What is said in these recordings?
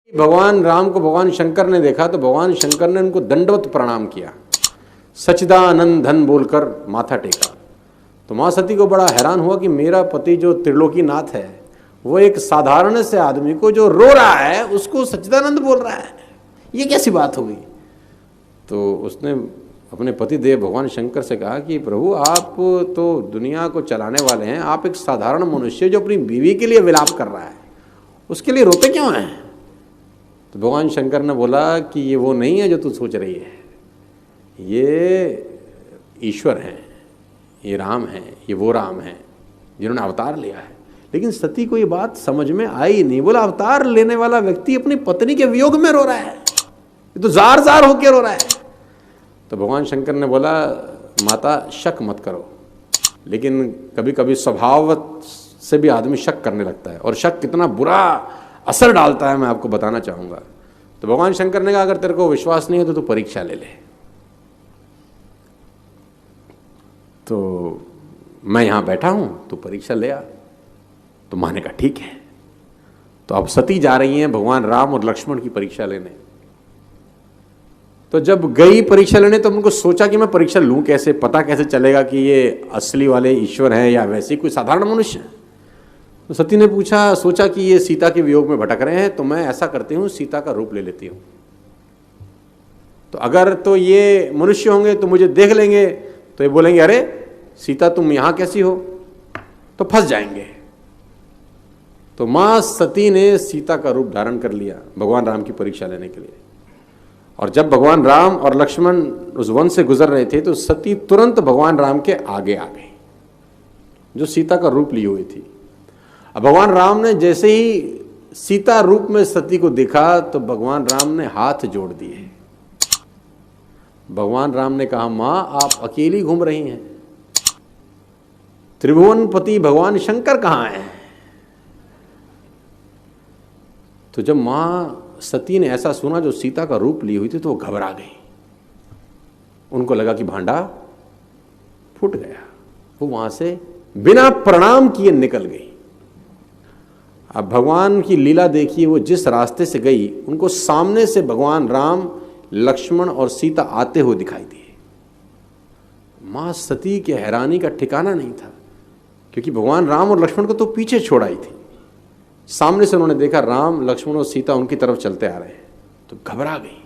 भगवान राम को भगवान शंकर ने देखा तो भगवान शंकर ने उनको दंडवत प्रणाम किया, सच्चिदानंद धन बोलकर माथा टेका। तो माँ सती को बड़ा हैरान हुआ कि मेरा पति जो त्रिलोकीनाथ है वो एक साधारण से आदमी को जो रो रहा है उसको सच्चिदानंद बोल रहा है, ये कैसी बात हो गई। तो उसने अपने पति देव भगवान शंकर से कहा कि प्रभु आप तो दुनिया को चलाने वाले हैं, आप एक साधारण मनुष्य जो अपनी बीवी के लिए विलाप कर रहा है उसके लिए रोते क्यों हैं। तो भगवान शंकर ने बोला कि ये वो नहीं है जो तू सोच रही है, ये ईश्वर हैं, ये राम हैं, ये वो राम हैं जिन्होंने अवतार लिया है। लेकिन सती को ये बात समझ में आई नहीं। बोला अवतार लेने वाला व्यक्ति अपनी पत्नी के वियोग में रो रहा है, ये तो जार जार होकर रो रहा है। तो भगवान शंकर ने बोला माता शक मत करो, लेकिन कभी कभी स्वभाव से भी आदमी शक करने लगता है और शक कितना बुरा असर डालता है मैं आपको बताना चाहूँगा। तो भगवान शंकर ने कहा अगर तेरे को विश्वास नहीं है तो तू परीक्षा ले ले। तो मैं यहाँ बैठा हूँ, तू परीक्षा ले आ। तो माँ ने कहा ठीक है। तो अब सती जा रही हैं भगवान राम और लक्ष्मण की परीक्षा लेने। तो जब गई परीक्षा लेने तो उनको सोचा कि मैं परीक्षा लूँ कैसे, पता कैसे चलेगा कि ये असली वाले ईश्वर हैं या वैसे कोई साधारण मनुष्य है। तो सती ने सोचा कि ये सीता के वियोग में भटक रहे हैं, तो मैं ऐसा करती हूँ सीता का रूप ले लेती हूँ। तो अगर तो ये मनुष्य होंगे तो मुझे देख लेंगे तो ये बोलेंगे अरे सीता तुम यहाँ कैसी हो, तो फंस जाएंगे। तो माँ सती ने सीता का रूप धारण कर लिया भगवान राम की परीक्षा लेने के लिए। और जब भगवान राम और लक्ष्मण उस वन से गुजर रहे थे तो सती तुरंत भगवान राम के आगे आ गई जो सीता का रूप ली हुई थी। अब भगवान राम ने जैसे ही सीता रूप में सती को देखा तो भगवान राम ने हाथ जोड़ दिए। भगवान राम ने कहा मां आप अकेली घूम रही हैं, त्रिभुवनपति भगवान शंकर कहाँ हैं। तो जब मां सती ने ऐसा सुना जो सीता का रूप ली हुई थी तो वो घबरा गई। उनको लगा कि भांडा फूट गया। वो वहां से बिना प्रणाम किए निकल गई। अब भगवान की लीला देखिए, वो जिस रास्ते से गई उनको सामने से भगवान राम लक्ष्मण और सीता आते हुए दिखाई दिए। मां सती के हैरानी का ठिकाना नहीं था, क्योंकि भगवान राम और लक्ष्मण को तो पीछे छोड़ आई थी। सामने से उन्होंने देखा राम लक्ष्मण और सीता उनकी तरफ चलते आ रहे हैं तो घबरा गई।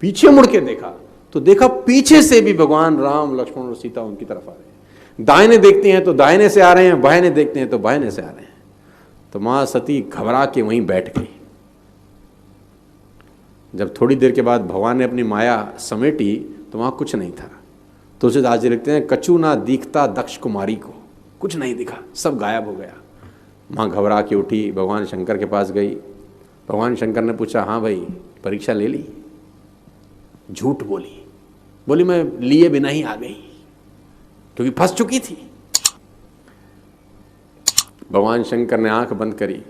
पीछे मुड़ के देखा तो देखा पीछे से भी भगवान राम लक्ष्मण और सीता उनकी तरफ आ रहे हैं। दाहिने देखते हैं तो दाहिने से आ रहे हैं, बाहिने देखते हैं तो बाहिने से आ रहे हैं। तो मां सती घबरा के वहीं बैठ गई। जब थोड़ी देर के बाद भगवान ने अपनी माया समेटी तो वहां कुछ नहीं था। तो उसे आज लिखते हैं कछु ना दिखता दक्ष कुमारी को, कुछ नहीं दिखा, सब गायब हो गया। माँ घबरा के उठी, भगवान शंकर के पास गई। भगवान शंकर ने पूछा हाँ भाई परीक्षा ले ली। झूठ बोली मैं लिए बिना ही आ गई क्योंकि फंस चुकी थी। भगवान शंकर ने आंख बंद करी।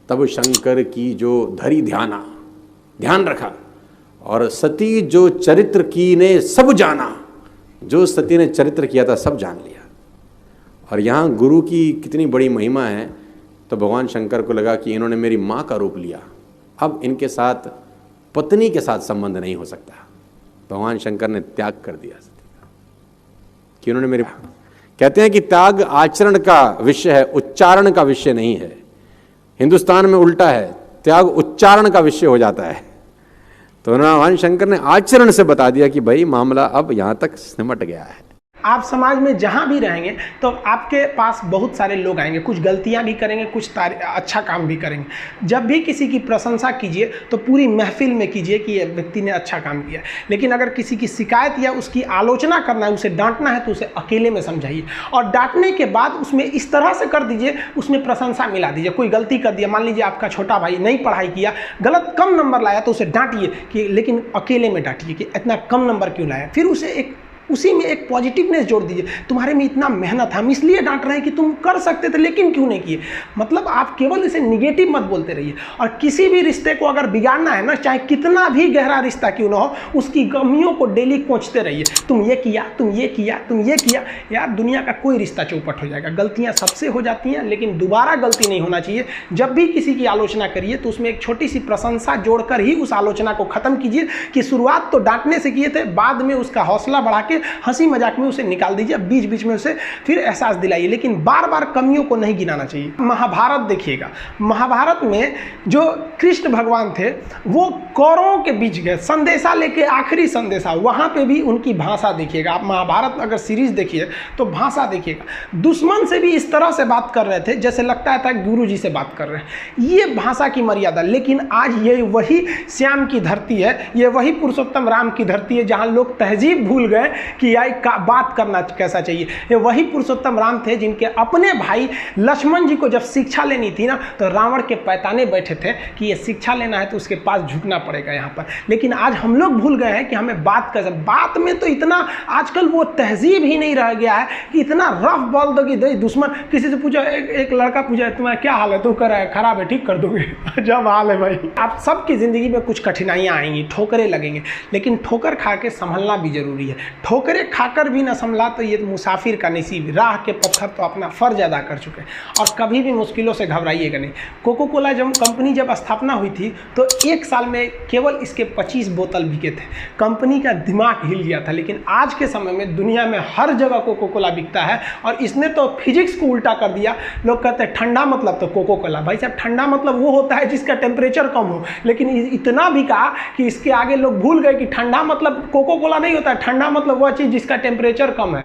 तब शंकर की जो धरी ध्यान रखा और सती जो चरित्र की ने सब जाना, जो सती ने चरित्र किया था सब जान लिया। और यहाँ गुरु की कितनी बड़ी महिमा है। तो भगवान शंकर को लगा कि इन्होंने मेरी माँ का रूप लिया, अब इनके साथ पत्नी के साथ संबंध नहीं हो सकता। भगवान शंकर ने त्याग कर दिया सती का कि इन्होंने मेरे, कहते हैं कि त्याग आचरण का विषय है, उच्चारण का विषय नहीं है। हिंदुस्तान में उल्टा है, त्याग उच्चारण का विषय हो जाता है। तो भगवान शंकर ने आचरण से बता दिया कि भाई मामला अब यहाँ तक सिमट गया है। आप समाज में जहाँ भी रहेंगे तो आपके पास बहुत सारे लोग आएंगे, कुछ गलतियाँ भी करेंगे, कुछ अच्छा काम भी करेंगे। जब भी किसी की प्रशंसा कीजिए तो पूरी महफिल में कीजिए कि ये व्यक्ति ने अच्छा काम किया। लेकिन अगर किसी की शिकायत या उसकी आलोचना करना है, उसे डांटना है तो उसे अकेले में समझाइए। और डांटने के बाद उसमें इस तरह से कर दीजिए, उसमें प्रशंसा मिला दीजिए। कोई गलती कर दिया, मान लीजिए आपका छोटा भाई नहीं पढ़ाई किया, गलत कम नंबर लाया, तो उसे डांटिए कि, लेकिन अकेले में डांटिए कि इतना कम नंबर क्यों लाया। फिर उसे एक उसी में एक पॉजिटिवनेस जोड़ दीजिए। तुम्हारे में इतना मेहनत है, हम इसलिए डांट रहे हैं कि तुम कर सकते थे लेकिन क्यों नहीं किए। मतलब आप केवल इसे निगेटिव मत बोलते रहिए। और किसी भी रिश्ते को अगर बिगाड़ना है ना, चाहे कितना भी गहरा रिश्ता क्यों ना हो, उसकी कमियों को डेली कोंचते रहिए। तुम ये किया, तुम ये किया, तुम ये किया। यार दुनिया का कोई रिश्ता चौपट हो जाएगा, गलतियां सबसे हो जाती हैं, लेकिन दोबारा गलती नहीं होना चाहिए। जब भी किसी की आलोचना करिए तो उसमें एक छोटी सी प्रशंसा जोड़कर ही उस आलोचना को खत्म कीजिए कि शुरुआत तो डांटने से किए थे, बाद में उसका हौसला बढ़ा के हंसी मजाक में उसे निकाल दीजिए, बीच बीच में उसे फिर एहसास दिलाइए, लेकिन बार बार कमियों को नहीं गिनाना चाहिए। महाभारत देखिएगा, महाभारत में जो कृष्ण भगवान थे वो कौरवों के बीच गए संदेशा लेके, आखिरी संदेशा, वहां पे भी उनकी भाषा देखिएगा। आप महाभारत अगर सीरीज देखिए तो भाषा देखिएगा, दुश्मन से भी इस तरह से बात कर रहे थे जैसे लगता था गुरु जी से बात कर रहे हैं। ये भाषा की मर्यादा। लेकिन आज ये वही श्याम की धरती है, ये वही पुरुषोत्तम राम की धरती है जहां लोग तहजीब भूल गए कि यार बात करना कैसा चाहिए। ये वही पुरुषोत्तम राम थे जिनके अपने भाई लक्ष्मण जी को जब शिक्षा लेनी थी ना, तो रावण के पैताने बैठे थे कि ये शिक्षा लेना है तो उसके पास झुकना पड़ेगा यहाँ पर। लेकिन आज हम लोग भूल गए हैं कि हमें बात कर, बात में तो इतना आजकल वो तहजीब ही नहीं रह गया है कि इतना रफ बोल दो कि दुश्मन। किसी से पूछा, एक लड़का पूछा तुम्हारा क्या हाल है, तो कर खराब है, ठीक कर दोगे। जब हाल है भाई। आप सबकी जिंदगी में कुछ कठिनाइयां आएंगी, ठोकरें लगेंगे, लेकिन ठोकर खा के संभलना भी जरूरी है। ठोकरें खाकर भी ना संभला तो ये मुसाफिर का नसीब, राह के पत्थर तो अपना फर्ज अदा कर चुके हैं। और कभी भी मुश्किलों से घबराइएगा नहीं। कोको कोला कंपनी जब स्थापना हुई थी तो एक साल में केवल इसके 25 बोतल बिके थे। कंपनी का दिमाग हिल गया था। लेकिन आज के समय में दुनिया में हर जगह कोको कोला बिकता है और इसने तो फिजिक्स को उल्टा कर दिया। लोग कहते हैं ठंडा मतलब तो कोको कोला। भाई साहब, ठंडा मतलब वो होता है जिसका टेम्परेचर कम हो। लेकिन इतना भी कहा कि इसके आगे लोग भूल गए कि ठंडा मतलब कोको कोला नहीं होता है, ठंडा मतलब वह चीज़ जिसका टेम्परेचर कम है।